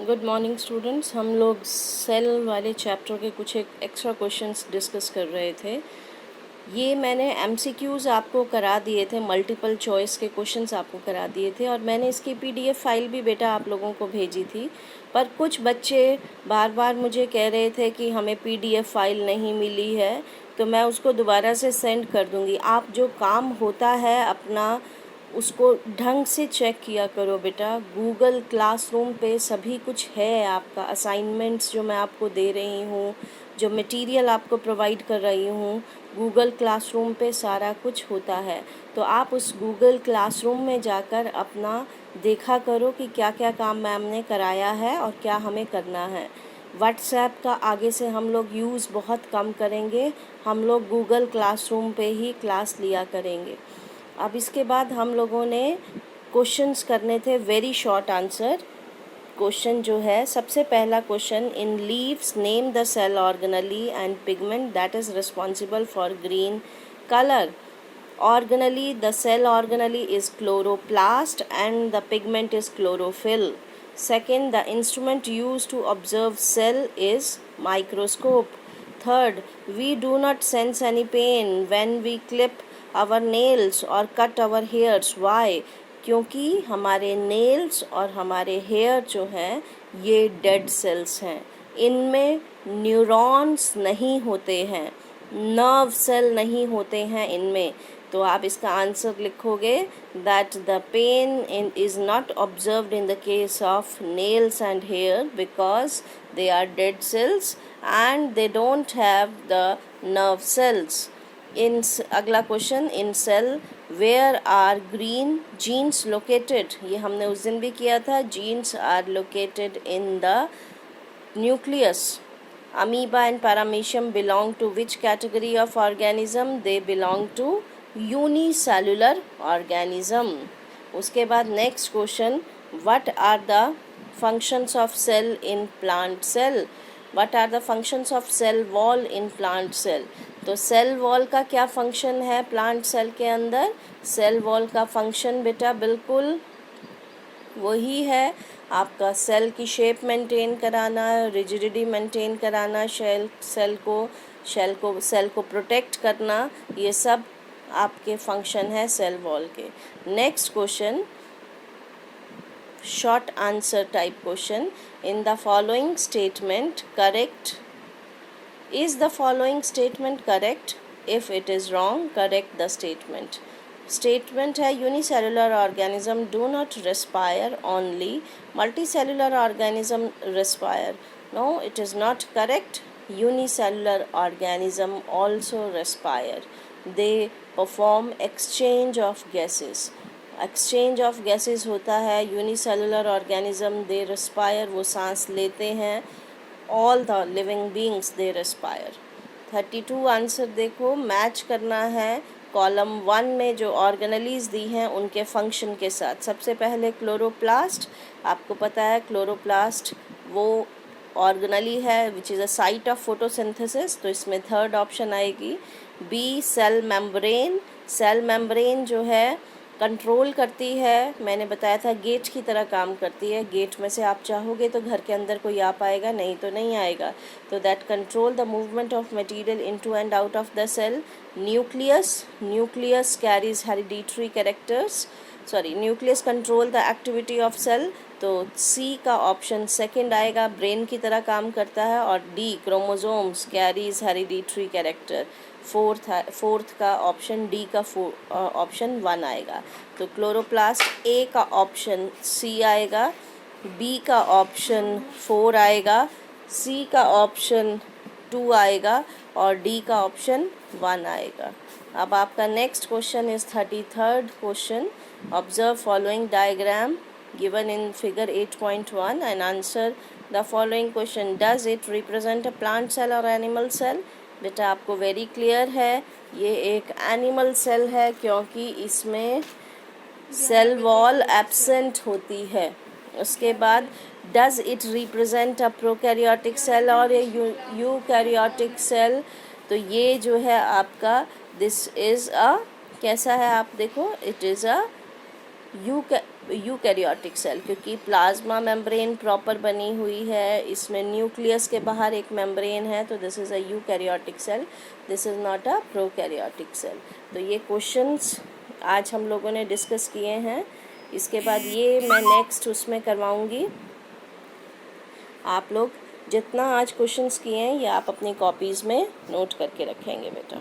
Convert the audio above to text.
Good morning students. हम लोग cell वाले चैप्टर के कुछ एक एक्स्ट्रा क्वेश्चंस डिस्कस कर रहे थे। ये मैंने एमसीक्यूज़ आपको करा दिए थे, मल्टीपल चॉइस के क्वेश्चंस आपको करा दिए थे और मैंने इसकी पीडीएफ फाइल भी बेटा आप लोगों को भेजी थी। पर कुछ बच्चे बार बार मुझे कह रहे थे कि हमें पीडीएफ फाइल नहीं मिली है, तो मैं उसको दोबारा से सेंड कर दूँगी। आप जो काम होता है अपना उसको ढंग से चेक किया करो बेटा। गूगल क्लासरूम पे सभी कुछ है, आपका असाइनमेंट्स जो मैं आपको दे रही हूँ, जो मटेरियल आपको प्रोवाइड कर रही हूँ, गूगल क्लासरूम पे सारा कुछ होता है। तो आप उस गूगल क्लासरूम में जाकर अपना देखा करो कि क्या क्या काम मैम ने कराया है और क्या हमें करना है। व्हाट्सएप का आगे से हम लोग यूज़ बहुत कम करेंगे, हम लोग गूगल क्लासरूम पे ही क्लास लिया करेंगे। अब इसके बाद हम लोगों ने क्वेश्चंस करने थे, वेरी शॉर्ट आंसर। क्वेश्चन जो है, सबसे पहला question, in leaves name the cell organelle and pigment that is responsible for green colour. Organelle, the cell organelle is chloroplast and the pigment is chlorophyll. Second, the instrument used to observe cell is microscope. Third, we do not sense any pain when we clip our nails or cut our hairs. Why? क्योंकि हमारे nails और हमारे hair जो हैं ये dead cells हैं, इनमें neurons नहीं होते हैं, नर्व सेल नहीं होते हैं इनमें। तो आप इसका आंसर लिखोगे that the pain is not observed in the case of nails and hair because they are dead cells and they don't have the nerve cells. इन अगला question, in cell where are green genes located. ये हमने उस दिन भी किया था। Genes are located in the nucleus. Amoeba and paramecium belong to which category of organism? They belong to unicellular organism. उसके बाद next question, what are the functions of cell in plant cell? What are the functions of cell wall in plant cell? तो cell wall का क्या function है plant cell के अंदर? cell wall का function बेटा बिल्कुल वही है, आपका सेल की शेप मेंटेन कराना, रिजिडिटी मेंटेन कराना, सेल को प्रोटेक्ट करना, ये सब आपके फंक्शन है सेल वॉल के। Next question, short answer type question, in the following statement correct, is the following statement correct? If it is wrong, correct the statement. Statement है, unicellular organism do not respire, only multicellular organism respire. No, it is not correct. Unicellular organism also respire, they perform exchange of gases. Exchange of gases होता है unicellular organism, दे respire, वो सांस लेते हैं। All the living beings they respire. 32 answer देखो, match करना है column 1 में जो ऑर्गेनलीज दी हैं उनके फंक्शन के साथ। सबसे पहले क्लोरोप्लास्ट, आपको पता है क्लोरोप्लास्ट वो ऑर्गेनली है which is a site of photosynthesis, तो इसमें थर्ड ऑप्शन आएगी। B, cell membrane, cell membrane जो है कंट्रोल करती है, मैंने बताया था गेट की तरह काम करती है। गेट में से आप चाहोगे तो घर के अंदर कोई आ पाएगा, नहीं तो नहीं आएगा। तो that control the movement of material into and out of the cell. Nucleus, nucleus carries hereditary characters, sorry nucleus control the activity of cell, तो सी का ऑप्शन सेकंड आएगा, ब्रेन की तरह काम करता है। और D, chromosomes carries hereditary character, fourth का ऑप्शन डी का ऑप्शन 1 आएगा। तो क्लोरोप्लास्ट ए का ऑप्शन सी आएगा, बी का ऑप्शन 4 आएगा, सी का ऑप्शन 2 आएगा और डी का ऑप्शन 1 आएगा। अब आपका next question is 33rd question, observe following diagram given in figure 8.1 and answer the following question. Does it represent a plant cell or animal cell? बेटा आपको वेरी क्लियर है, ये एक एनिमल सेल है क्योंकि इसमें सेल वॉल एब्सेंट होती है। उसके बाद does it represent a prokaryotic cell और ए यूकैरियोटिक सेल? तो ये जो है आपका दिस इज़ अ, कैसा है आप देखो, it is a eukaryotic cell, क्योंकि प्लाज्मा मेम्ब्रेन प्रॉपर बनी हुई है, इसमें न्यूक्लियस के बाहर एक मेम्ब्रेन है, तो this is a eukaryotic cell, this is not a prokaryotic cell. तो ये क्वेश्चंस आज हम लोगों ने डिस्कस किए हैं। इसके बाद ये मैं नेक्स्ट उसमें करवाऊँगी। आप लोग जितना आज क्वेश्चंस किए हैं ये आप अपनी कॉपीज़ में नोट करके रखेंगे बेटा।